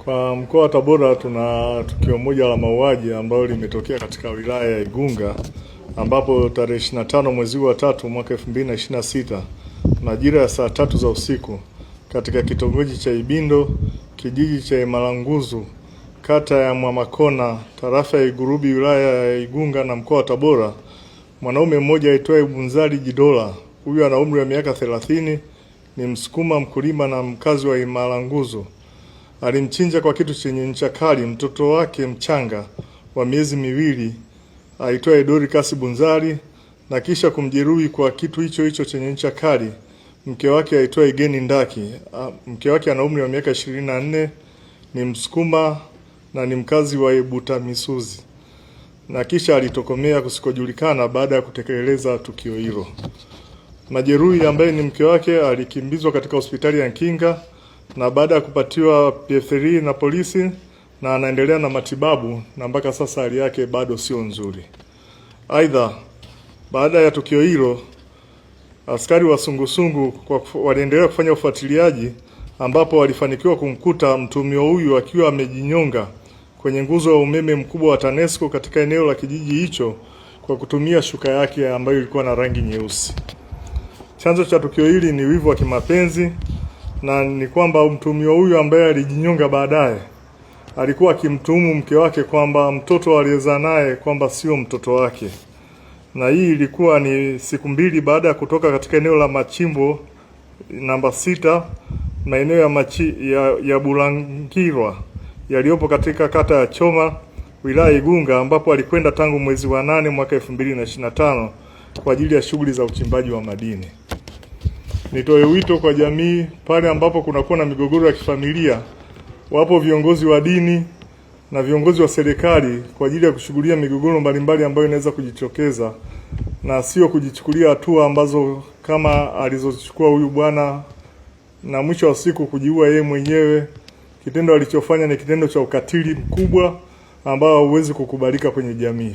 Kwa mkoa wa Tabora tuna tukio moja la mauaji ambalo limetokea katika wilaya ya Igunga, ambapo tarehe 25 mwezi wa 3 mwaka 2026 majira ya saa 3 za usiku katika kitongoji cha Ibindo, kijiji cha Imalanguzu, kata ya Mwamakona, tarafa ya Igurubi, wilaya ya Igunga na mkoa wa Tabora, mwanaume mmoja aitwaye Bunzali Jidola, huyu ana umri wa miaka 30, ni Msukuma, mkulima na mkazi wa Imalanguzu, alimchinja kwa kitu chenye ncha kali mtoto wake mchanga wa miezi miwili aitwaye Dorcas Bunzali, na kisha kumjeruhi kwa kitu hicho hicho chenye ncha kali mke wake aitwaye Geni Ndaki. Mke wake ana umri wa miaka 24, ni Msukuma na ni mkazi wa Butamisuzi, na kisha alitokomea kusikojulikana baada ya kutekeleza tukio hilo. Majeruhi ambaye ni mke wake alikimbizwa katika hospitali ya Nkinga na baada ya kupatiwa PF3 na polisi, na anaendelea na matibabu na mpaka sasa hali yake bado sio nzuri. Aidha, baada ya tukio hilo askari wa sungusungu waliendelea kufanya ufuatiliaji, ambapo walifanikiwa kumkuta mtumio huyu akiwa amejinyonga kwenye nguzo ya umeme mkubwa wa TANESCO katika eneo la kijiji hicho kwa kutumia shuka yake ambayo ilikuwa na rangi nyeusi. Chanzo cha tukio hili ni wivu wa kimapenzi, na ni kwamba mtumio huyu ambaye alijinyonga baadaye alikuwa akimtuhumu mke wake kwamba mtoto aliyezaa naye kwamba sio mtoto wake. Na hii ilikuwa ni siku mbili baada ya kutoka katika eneo la machimbo namba 6 maeneo ya Bulangirwa yaliyopo katika kata ya Choma, wilaya Igunga, ambapo alikwenda tangu mwezi wa 8 mwaka 2025 kwa ajili ya shughuli za uchimbaji wa madini. Nitoe wito kwa jamii, pale ambapo kunakuwa na migogoro ya kifamilia, wapo viongozi wa dini na viongozi wa serikali kwa ajili ya kushughulikia migogoro mbalimbali ambayo inaweza kujitokeza, na sio kujichukulia hatua ambazo kama alizochukua huyu bwana na mwisho wa siku kujiua yeye mwenyewe. Kitendo alichofanya ni kitendo cha ukatili mkubwa ambao hauwezi kukubalika kwenye jamii.